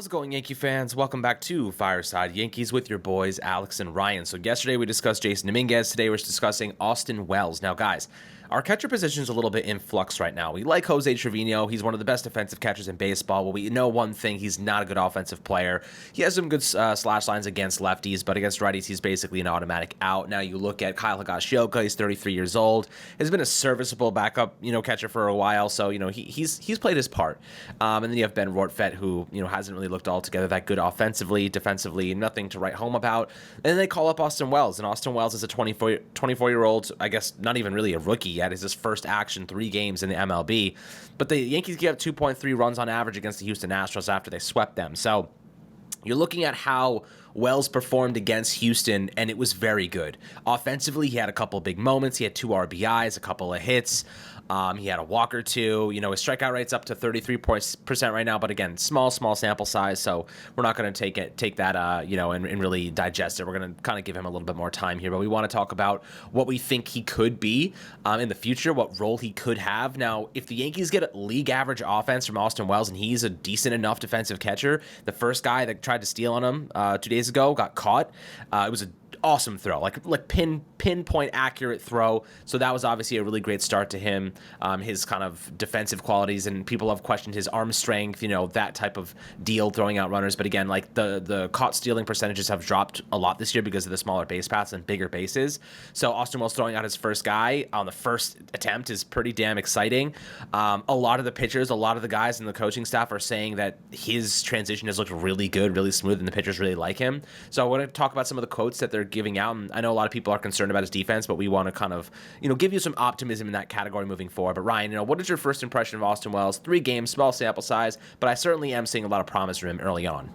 How's it going, Yankee fans? Welcome back to Fireside Yankees with your boys, Alex and Ryan. So yesterday we discussed Jason Dominguez. Today we're discussing Austin Wells. Now, guys, our catcher position is a little bit in flux right now. We like Jose Trevino. He's one of the best defensive catchers in baseball. Well, we know one thing. He's not a good offensive player. He has some good slash lines against lefties, but against righties, he's basically an automatic out. Now you look at Kyle Higashioka. He's 33 years old. Has been a serviceable backup, catcher for a while. So, he's played his part. And then you have Ben Rortvedt, who, hasn't really looked altogether that good offensively, defensively, nothing to write home about. And then they call up Austin Wells, and Austin Wells is a 24-year-old, I guess not even really a rookie yet. It's his first action, 3 games in the MLB. But the Yankees gave up 2.3 runs on average against the Houston Astros after they swept them. So you're looking at how Wells performed against Houston, and it was very good. Offensively, he had a couple big moments. He had 2 RBIs, a couple of hits. He had a walk or two. His strikeout rate's up to 33% right now, but again, small sample size, so we're not going to take that, and really digest it. We're going to kind of give him a little bit more time here, but we want to talk about what we think he could be in the future, what role he could have. Now, if the Yankees get a league average offense from Austin Wells, and he's a decent enough defensive catcher, the first guy that tried to steal on him 2 days ago got caught. It was an awesome throw, like pinpoint accurate throw. So that was obviously a really great start to him. His kind of defensive qualities, and people have questioned his arm strength, that type of deal, throwing out runners. But again, like the caught stealing percentages have dropped a lot this year because of the smaller base paths and bigger bases. So Austin Wells throwing out his first guy on the first attempt is pretty damn exciting. A lot of the pitchers, a lot of the guys in the coaching staff are saying that his transition has looked really good, really smooth, and the pitchers really like him. So I want to talk about some of the quotes that they're giving out. And I know a lot of people are concerned about his defense, but we want to kind of, give you some optimism in that category moving forward. But Ryan, what is your first impression of Austin Wells? 3 games, small sample size, but I certainly am seeing a lot of promise from him early on.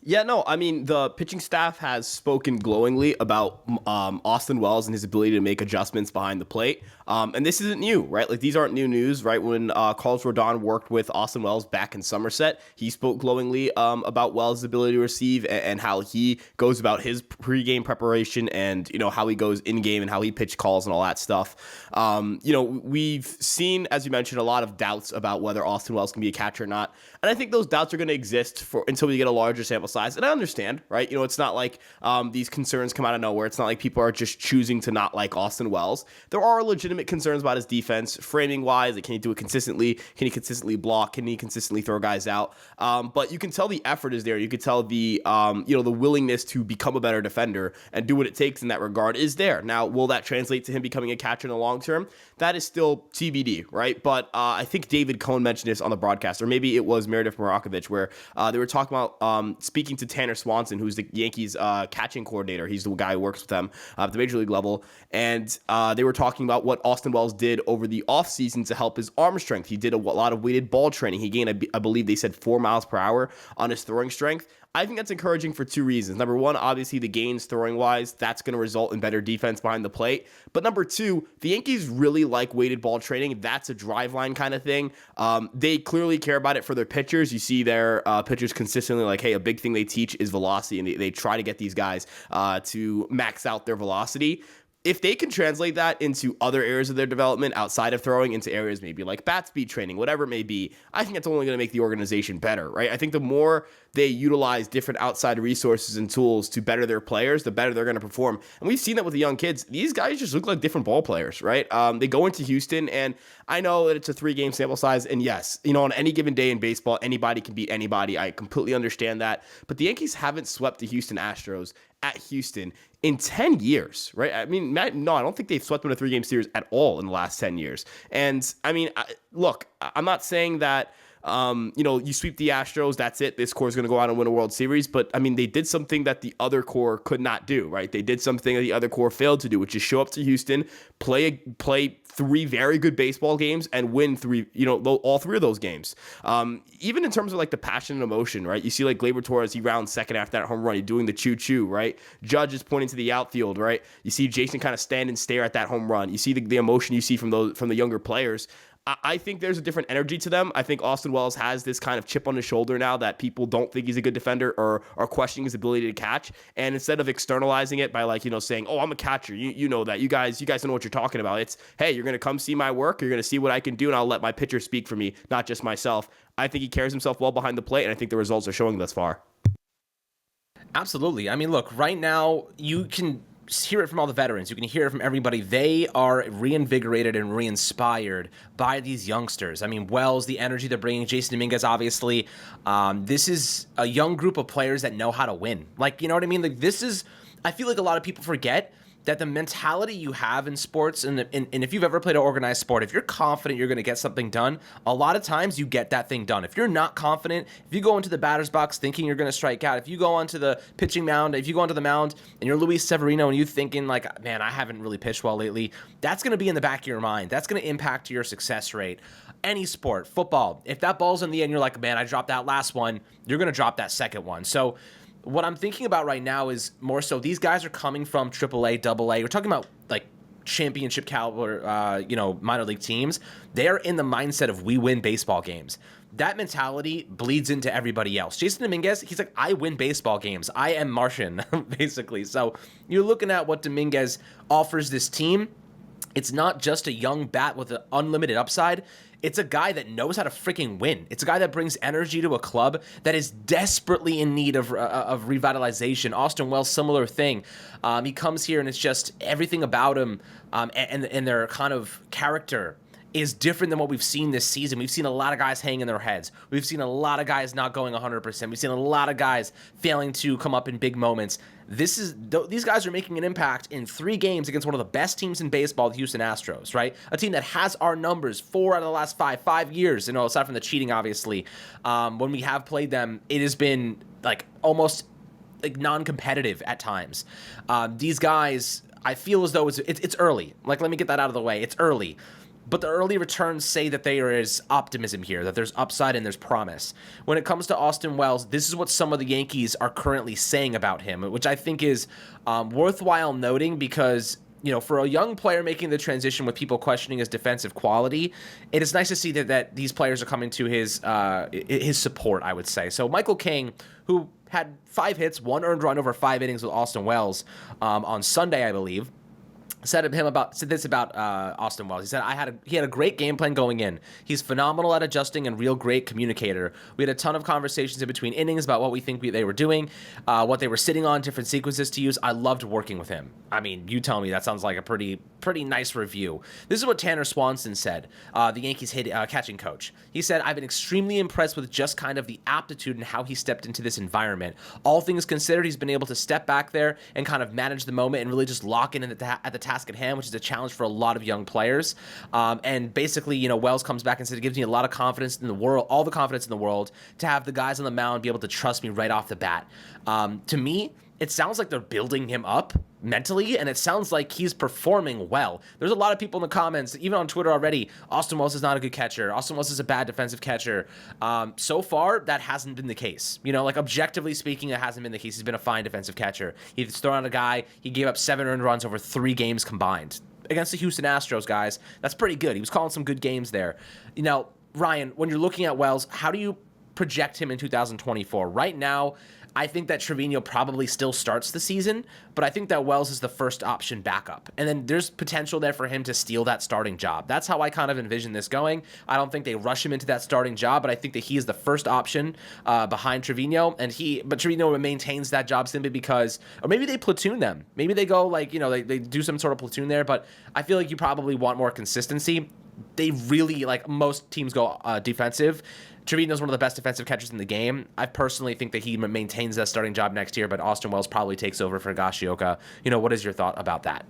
Yeah, no, I mean, the pitching staff has spoken glowingly about Austin Wells and his ability to make adjustments behind the plate. And this isn't new, right? Like, these aren't new news, right? When Carlos Rodon worked with Austin Wells back in Somerset, he spoke glowingly about Wells' ability to receive and how he goes about his pregame preparation and, how he goes in-game and how he pitch calls and all that stuff. We've seen, as you mentioned, a lot of doubts about whether Austin Wells can be a catcher or not. And I think those doubts are going to exist until we get a larger sample size. And I understand, right? It's not like these concerns come out of nowhere. It's not like people are just choosing to not like Austin Wells. There are legitimate concerns about his defense, framing wise. Like, can he do it consistently? Can he consistently block? Can he consistently throw guys out? But you can tell the effort is there. You can tell the the willingness to become a better defender and do what it takes in that regard is there. Now, will that translate to him becoming a catcher in the long term? That is still TBD, right? But I think David Cohn mentioned this on the broadcast, or maybe it was Meredith Morakovich, where they were talking about speaking to Tanner Swanson, who's the Yankees catching coordinator. He's the guy who works with them at the major league level. And they were talking about what Austin Wells did over the offseason to help his arm strength. He did a lot of weighted ball training. He gained, I believe they said 4 miles per hour on his throwing strength. I think that's encouraging for 2 reasons. Number one, obviously the gains throwing wise, that's going to result in better defense behind the plate. But number 2, the Yankees really like weighted ball training. That's a drive line kind of thing. They clearly care about it for their pitchers. You see their pitchers consistently like, hey, a big thing they teach is velocity, and they try to get these guys to max out their velocity. If they can translate that into other areas of their development outside of throwing, into areas maybe like bat speed training, whatever it may be, I think it's only going to make the organization better, right? I think the more they utilize different outside resources and tools to better their players, the better they're going to perform. And we've seen that with the young kids. These guys just look like different ball players, right? They go into Houston, and I know that it's a 3-game sample size, and yes, on any given day in baseball, anybody can beat anybody. I completely understand that. But the Yankees haven't swept the Houston Astros at Houston in 10 years, right? I mean, I don't think they've swept them in a 3-game series at all in the last 10 years. And I mean, look, I'm not saying that, you sweep the Astros, that's it. This core is going to go out and win a World Series. But I mean, they did something that the other core could not do, right? They did something that the other core failed to do, which is show up to Houston, play 3 very good baseball games and win 3, all 3 of those games. Even in terms of like the passion and emotion, right? You see like Gleyber Torres, he rounds second after that home run. He's doing the choo-choo, right? Judge is pointing to the outfield, right? You see Jason kind of stand and stare at that home run. You see the emotion you see from the younger players. I think there's a different energy to them. I think Austin Wells has this kind of chip on his shoulder now that people don't think he's a good defender or are questioning his ability to catch. And instead of externalizing it by saying, "Oh, I'm a catcher. You know that. You guys know what you're talking about." It's, "Hey, you're going to come see my work. You're going to see what I can do, and I'll let my pitcher speak for me, not just myself." I think he carries himself well behind the plate, and I think the results are showing thus far. Absolutely. I mean, look, right now you can hear it from all the veterans. You can hear it from everybody. They are reinvigorated and re-inspired by these youngsters. I mean, Wells, the energy they're bringing, Jason Dominguez, obviously. This is a young group of players that know how to win. Like, you know what I mean? Like, I feel like a lot of people forget that the mentality you have in sports, and if you've ever played an organized sport, if you're confident you're going to get something done, a lot of times you get that thing done. If you're not confident, if you go into the batter's box thinking you're going to strike out, if you go onto the pitching mound, if you go onto the mound and you're Luis Severino and you thinking like, man, I haven't really pitched well lately, that's going to be in the back of your mind. That's going to impact your success rate. Any sport, football, if that ball's in the end, you're like, man, I dropped that last one, you're going to drop that second one. So what I'm thinking about right now is more so these guys are coming from AAA, AA. We're talking about like championship caliber, minor league teams. They're in the mindset of we win baseball games. That mentality bleeds into everybody else. Jason Dominguez, he's like, I win baseball games. I am Martian, basically. So you're looking at what Dominguez offers this team. It's not just a young bat with an unlimited upside. It's a guy that knows how to freaking win. It's a guy that brings energy to a club that is desperately in need of revitalization. Austin Wells, similar thing. He comes here and it's just everything about him and their kind of character is different than what we've seen this season. We've seen a lot of guys hanging their heads. We've seen a lot of guys not going 100%. We've seen a lot of guys failing to come up in big moments. These guys are making an impact in 3 games against one of the best teams in baseball, the Houston Astros, right? A team that has our numbers 4 out of the last 5 years, aside from the cheating, obviously. When we have played them, it has been like almost like non-competitive at times. These guys, I feel as though it's early. Like, let me get that out of the way. It's early. But the early returns say that there is optimism here, that there's upside and there's promise. When it comes to Austin Wells, this is what some of the Yankees are currently saying about him, which I think is worthwhile noting because, for a young player making the transition with people questioning his defensive quality, it is nice to see that these players are coming to his support, I would say. So Michael King, who had 5 hits, 1 earned run over 5 innings with Austin Wells on Sunday, I believe, said this about Austin Wells. He said, he had a great game plan going in. He's phenomenal at adjusting and real great communicator. We had a ton of conversations in between innings about what we think they were doing, what they were sitting on, different sequences to use. I loved working with him. I mean, you tell me that sounds like a pretty nice review. This is what Tanner Swanson said, the Yankees catching coach. He said, I've been extremely impressed with just kind of the aptitude and how he stepped into this environment. All things considered, he's been able to step back there and kind of manage the moment and really just lock in at the task at hand, which is a challenge for a lot of young players. And basically, Wells comes back and said it gives me a lot of confidence in the world, all the confidence in the world, to have the guys on the mound be able to trust me right off the bat. To me, it sounds like they're building him up mentally, and it sounds like he's performing well. There's a lot of people in the comments, even on Twitter already, Austin Wells is not a good catcher. Austin Wells is a bad defensive catcher. So far, that hasn't been the case. Objectively speaking, it hasn't been the case. He's been a fine defensive catcher. He's thrown out a guy. He gave up 7 earned runs over 3 games combined. Against the Houston Astros, guys, that's pretty good. He was calling some good games there. Ryan, when you're looking at Wells, how do you project him in 2024? Right now, I think that Trevino probably still starts the season, but I think that Wells is the first option backup. And then there's potential there for him to steal that starting job. That's how I kind of envision this going. I don't think they rush him into that starting job, but I think that he is the first option behind Trevino. But Trevino maintains that job simply because, or maybe they platoon them. Maybe they go they do some sort of platoon there, but I feel like you probably want more consistency. They really, most teams go defensive. Trevino's one of the best defensive catchers in the game. I personally think that he maintains that starting job next year, but Austin Wells probably takes over for Higashioka. What is your thought about that?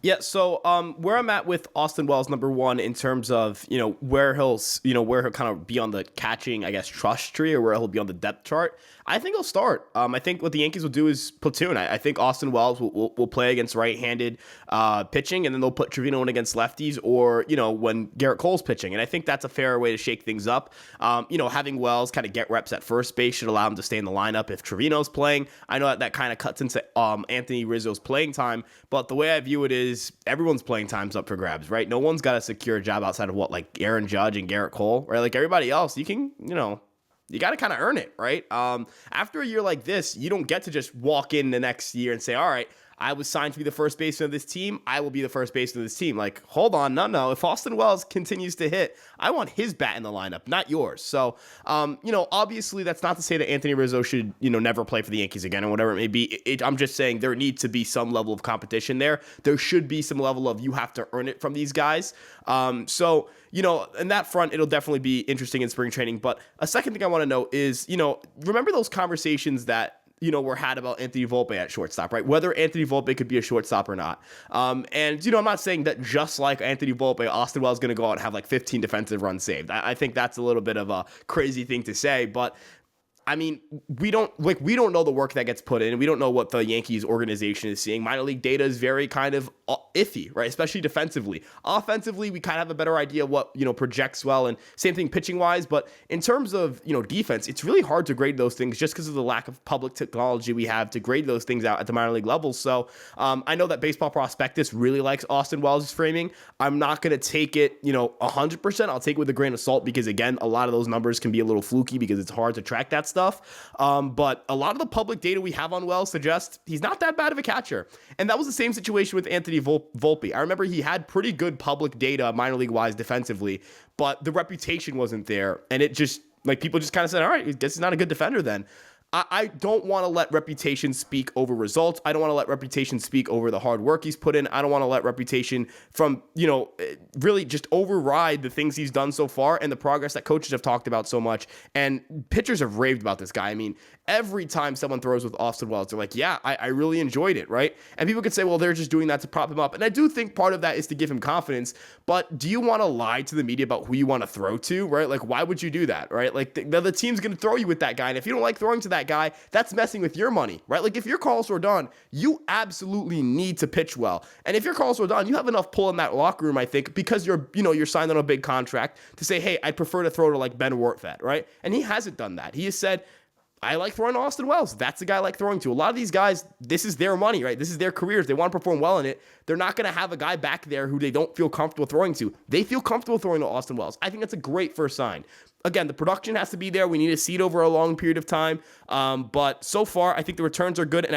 Yeah, so where I'm at with Austin Wells, number one, in terms of where he'll kind of be on the catching, I guess, trust tree, or where he'll be on the depth chart. I think he'll start. I think what the Yankees will do is platoon. I think Austin Wells will play against right-handed pitching, and then they'll put Trevino in against lefties, or when Garrett Cole's pitching. And I think that's a fair way to shake things up. Having Wells kind of get reps at first base should allow him to stay in the lineup if Trevino's playing. I know that kind of cuts into Anthony Rizzo's playing time, but the way I view it is, is everyone's playing time's up for grabs, right? No one's got a secure job outside of like Aaron Judge and Garrett Cole, right? Like everybody else, you can, you got to kind of earn it, right? After a year like this, you don't get to just walk in the next year and say, all right, I was signed to be the first baseman of this team. I will be the first baseman of this team. Like, hold on. No. If Austin Wells continues to hit, I want his bat in the lineup, not yours. So, obviously that's not to say that Anthony Rizzo should, never play for the Yankees again or whatever it may be. I'm just saying there needs to be some level of competition there. There should be some level of you have to earn it from these guys. So, in that front, it'll definitely be interesting in spring training. But a second thing I want to know is, remember those conversations that were had about Anthony Volpe at shortstop, right? Whether Anthony Volpe could be a shortstop or not. And, I'm not saying that just like Anthony Volpe, Austin Wells is going to go out and have like 15 defensive runs saved. I think that's a little bit of a crazy thing to say, but I mean, we don't know the work that gets put in. We don't know what the Yankees organization is seeing. Minor league data is very kind of iffy, right? Especially defensively. Offensively, we kind of have a better idea what, projects well, and same thing pitching wise. But in terms of, defense, it's really hard to grade those things just because of the lack of public technology we have to grade those things out at the minor league level. So I know that Baseball Prospectus really likes Austin Wells' framing. I'm not going to take it, 100%. I'll take it with a grain of salt because, again, a lot of those numbers can be a little fluky because it's hard to track that stuff. But a lot of the public data we have on Wells suggests he's not that bad of a catcher. And that was the same situation with Anthony Volpe. I remember he had pretty good public data minor league wise defensively, but the reputation wasn't there. And it just people just kind of said, all right, I guess he's not a good defender then. I don't want to let reputation speak over results. I don't want to let reputation speak over the hard work he's put in. I don't want to let reputation from, really just override the things he's done so far and the progress that coaches have talked about so much. And pitchers have raved about this guy. I mean, every time someone throws with Austin Wells, they're like, yeah, I really enjoyed it, right? And people could say, well, they're just doing that to prop him up. And I do think part of that is to give him confidence. But do you want to lie to the media about who you want to throw to, right? Like, why would you do that, right? Like, the team's going to throw you with that guy. And if you don't like throwing to that guy, that's messing with your money, right? Like if you're Carlos Rodon, you absolutely need to pitch well. And if you're Carlos Rodon, you have enough pull in that locker room, I think, because you're signed on a big contract to say, hey, I'd prefer to throw to like Ben Worthat, right? And he hasn't done that. He has said, I like throwing to Austin Wells. That's the guy I like throwing to. A lot of these guys, this is their money, right? This is their careers. They want to perform well in it. They're not going to have a guy back there who they don't feel comfortable throwing to. They feel comfortable throwing to Austin Wells. I think that's a great first sign. Again, the production has to be there. We need to see it over a long period of time. But so far, I think the returns are good. And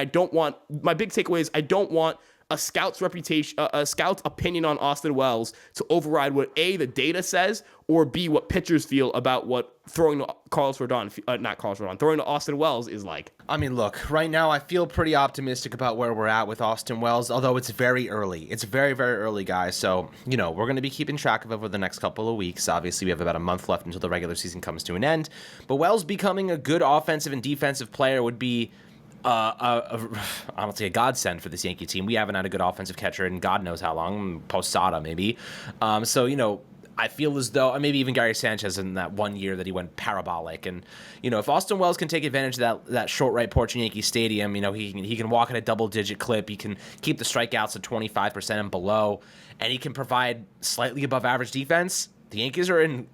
my big takeaway is I don't want a scout's reputation, a scout's opinion on Austin Wells to override what A, the data says, or B, what pitchers feel about what throwing to throwing to Austin Wells is like. I mean, look, right now I feel pretty optimistic about where we're at with Austin Wells, although it's very early. It's very, very early, guys. So, we're going to be keeping track of it over the next couple of weeks. Obviously, we have about a month left until the regular season comes to an end. But Wells becoming a good offensive and defensive player would be I don't say a godsend for this Yankee team. We haven't had a good offensive catcher in God knows how long, Posada maybe. So, I feel as though maybe even Gary Sanchez in that 1 year that he went parabolic. And, if Austin Wells can take advantage of that short right porch in Yankee Stadium, he can walk at a double-digit clip. He can keep the strikeouts at 25% and below, and he can provide slightly above average defense. The Yankees are in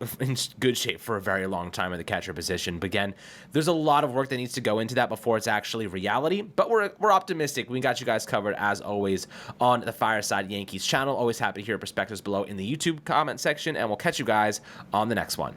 good shape for a very long time in the catcher position. But again, there's a lot of work that needs to go into that before it's actually reality. But we're optimistic. We got you guys covered, as always, on the Fireside Yankees channel. Always happy to hear perspectives below in the YouTube comment section. And we'll catch you guys on the next one.